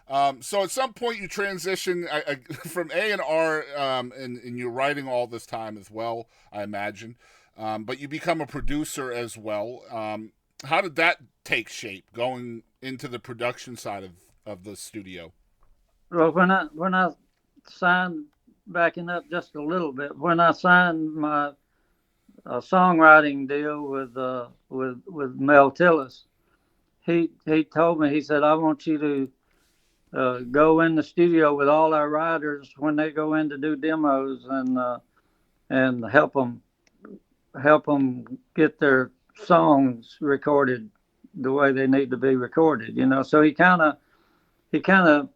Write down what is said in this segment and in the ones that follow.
So at some point you transition from A&R, and you're writing all this time as well, I imagine. But you become a producer as well. How did that take shape, going into the production side of the studio? Well, when I signed, backing up just a little bit, when I signed my songwriting deal with Mel Tillis, he told me, he said, I want you to go in the studio with all our writers when they go in to do demos, and help them get their songs recorded the way they need to be recorded. So he kind of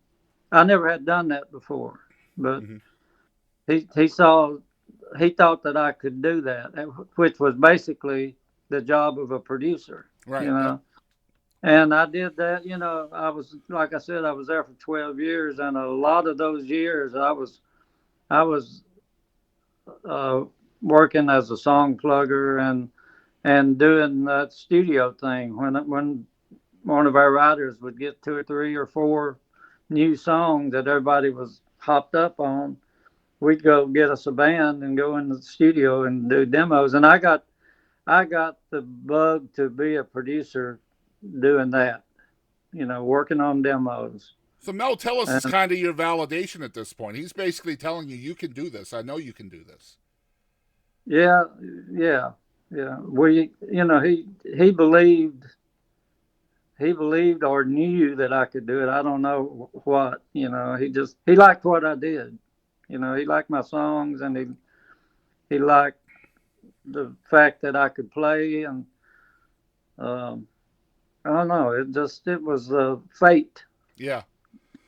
I never had done that before, but Mm-hmm. he saw he thought that I could do that, which was basically the job of a producer. Right. You Yep. know, and I did that. I was, like I said, I was there for 12 years, and a lot of those years I was uh, working as a song plugger and doing that studio thing when one of our writers would get two or three or four new songs that everybody was hopped up on. We'd go get us a band and go in the studio and do demos. And I got the bug to be a producer doing that, working on demos. So Mel Tillis is And kind of your validation at this point. He's basically telling you, you can do this. I know you can do this. yeah, yeah, yeah. He believed or knew that I could do it. I don't know what, he liked what I did. He liked my songs, and he liked the fact that I could play, and um, I don't know. It was a fate Yeah.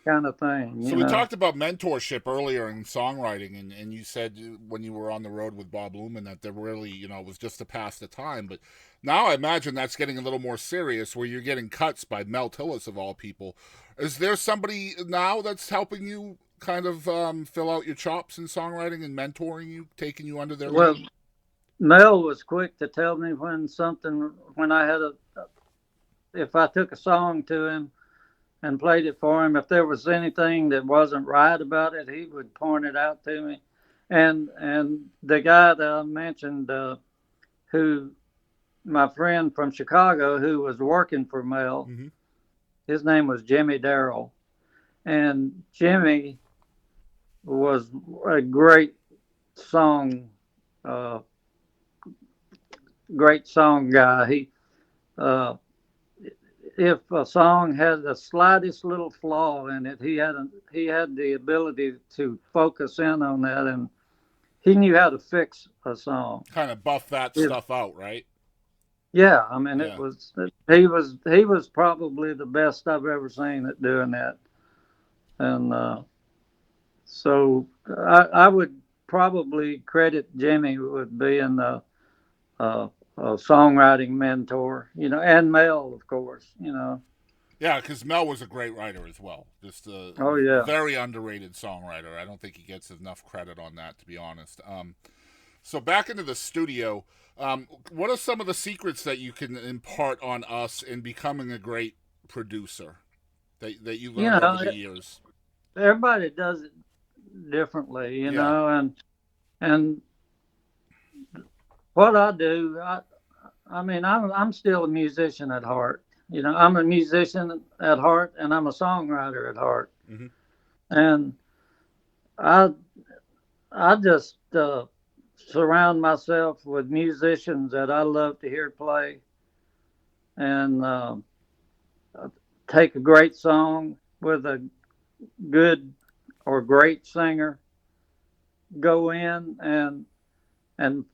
kind of thing, So we talked about mentorship earlier in songwriting, and you said when you were on the road with Bob Luman that there really, it was just to pass the time. But now I imagine that's getting a little more serious, where you're getting cuts by Mel Tillis of all people. Is there somebody now that's helping you kind of fill out your chops in songwriting and mentoring you, taking you under their Well, wing? Mel was quick to tell me when I had if I took a song to him and played it for him, if there was anything that wasn't right about it, he would point it out to me. And the guy that I mentioned, who my friend from Chicago who was working for Mel, Mm-hmm. his name was Jimmy Darrell, and Jimmy was a song, uh, great song guy. Uh, if a song had the slightest little flaw in it, he had the ability to focus in on that, and he knew how to fix a song. Kind of buff that If, stuff out, right? yeah, I mean, Yeah. he was probably the best I've ever seen at doing that, and so I would probably credit Jimmy with being a, a songwriting mentor, and Mel, of course. Yeah, because Mel was a great writer as well. Just a Oh yeah. very underrated songwriter. I don't think he gets enough credit on that, to be honest. So back into the studio, what are some of the secrets that you can impart on us in becoming a great producer that you You learned over know, the years? everybody does it differently, Yeah. and what I do, I mean, I'm still a musician at heart. I'm a musician at heart, and I'm a songwriter at heart, Hmm. and I I just surround myself with musicians that I love to hear play, and take a great song with a good or great singer, go in and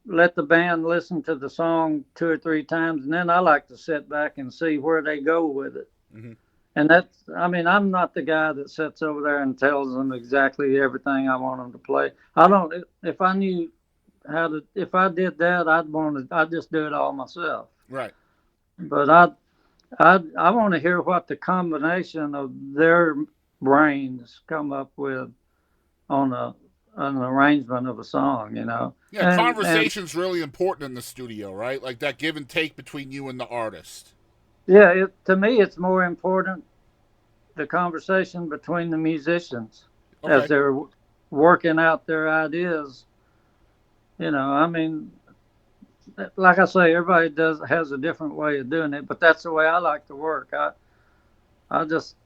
let the band listen to the song two or three times, and then I like to sit back and see where they go with it. Hmm. And I mean, I'm not the guy that sits over there and tells them exactly everything I want them to play. I don't. If I knew if I did that, I'd just do it all myself. Right. But I want to hear what the combination of their brains come up with on an arrangement of a song. Yeah, And conversation's really important in the studio, right? Like that give and take between you and the artist. yeah, to me, it's more important the conversation between the musicians as Okay. they're working out their ideas. I mean, like I say, everybody does has a different way of doing it, but that's the way I like to work. I just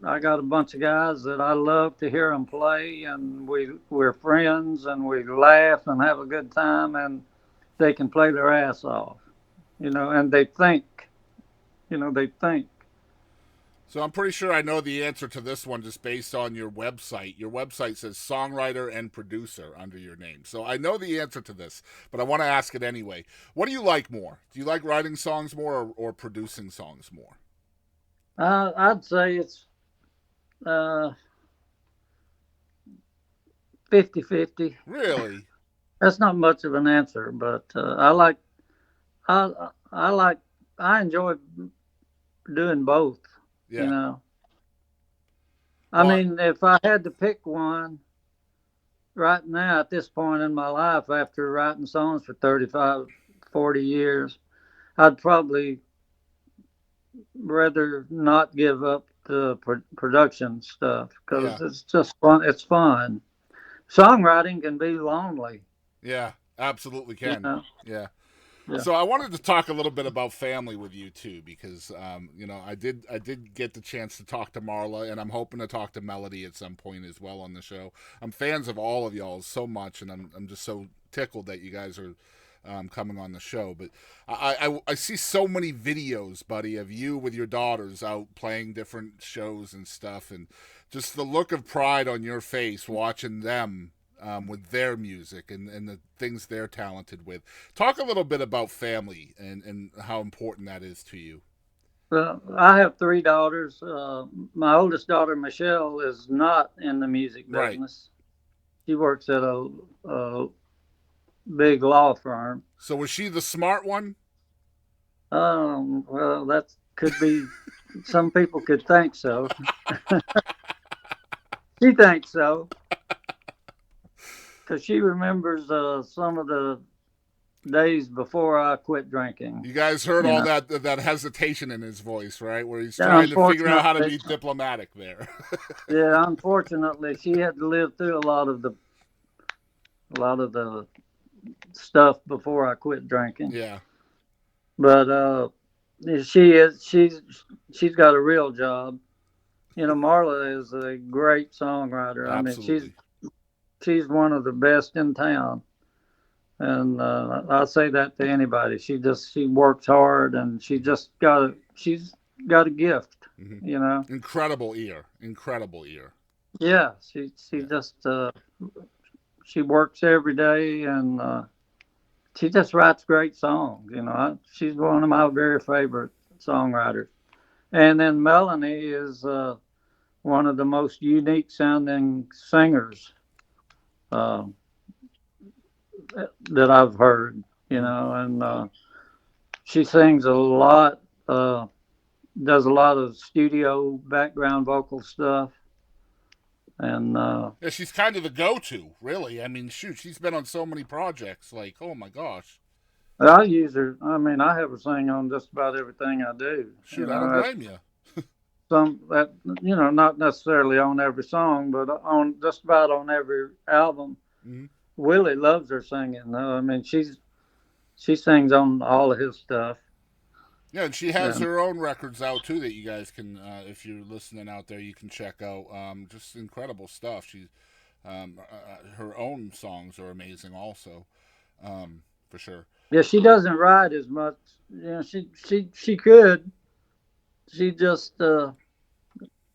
I got a bunch of guys that I love to hear them play, and we're friends, and we laugh and have a good time, and they can play their ass off, and they think, they think. So I'm pretty sure I know the answer to this one just based on your website. Your website says songwriter and producer under your name. So I know the answer to this, but I want to ask it anyway. What do you like more? Do you like writing songs more or producing songs more? I'd say it's uh 50-50. Really? That's not much of an answer, but I like I enjoy doing both. You Yeah. know, I Well, mean, if I had to pick one right now at this point in my life, after writing songs for 35, 40 years, I'd probably rather not give up the production stuff yeah. because it's just fun. It's fun. Songwriting can be lonely. Yeah. Absolutely You can. know. Yeah. Yeah. So I wanted to talk a little bit about family with you too, because I did get the chance to talk to Marla, and I'm hoping to talk to Melody at some point as well on the show. I'm fans of all of y'all so much, and I'm just so tickled that you guys are coming on the show. But I see so many videos, buddy, of you with your daughters out playing different shows and stuff, and just the look of pride on your face watching them with their music and the things they're talented with. Talk a little bit about family and how important that is to you. Well, I have three daughters. My oldest daughter, Michelle, is not in the music Right. business. She works at a big law firm. So was she the smart one? Well, that could be. Some people could think so. She thinks so because she remembers some of the days before I quit drinking. You guys heard You all know, that hesitation in his voice, right? Where he's yeah, trying to figure out how to unfortunately, be diplomatic there. yeah, unfortunately, she had to live through a lot of the stuff before I quit drinking. Yeah, But she is she's got a real job. Marla is a great songwriter. I mean, absolutely. she's one of the best in town, and I say that to anybody. She works hard, and she's got a gift. Hmm. You know, Incredible ear, incredible ear. yeah. She Yeah, just she works every day, and she just writes great songs. She's one of my very favorite songwriters. And then Melanie is one of the most unique sounding singers uh, that I've heard. hmm And she sings a lot, does a lot of studio background vocal stuff, and yeah. She's kind of the go-to, really. I mean, shoot, she's been on so many projects. Like, oh my gosh, I use her. I mean, I have her sing on just about everything I do. shoot, I don't blame you. Some that not necessarily on every song, but on just about on every album. Hmm. Willie loves her singing. I mean, she sings on all of his stuff. Yeah, and she has And her own records out too that you guys can, if you're listening out there, you can check out. Just incredible stuff. She's her own songs are amazing, also, for sure. yeah, she doesn't write as much. She could. She just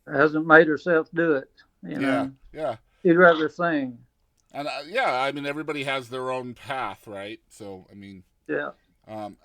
hasn't made herself do it. You Yeah, know, yeah, she'd rather sing. and yeah. I mean, everybody has their own path, right? So, I mean, Yeah. um,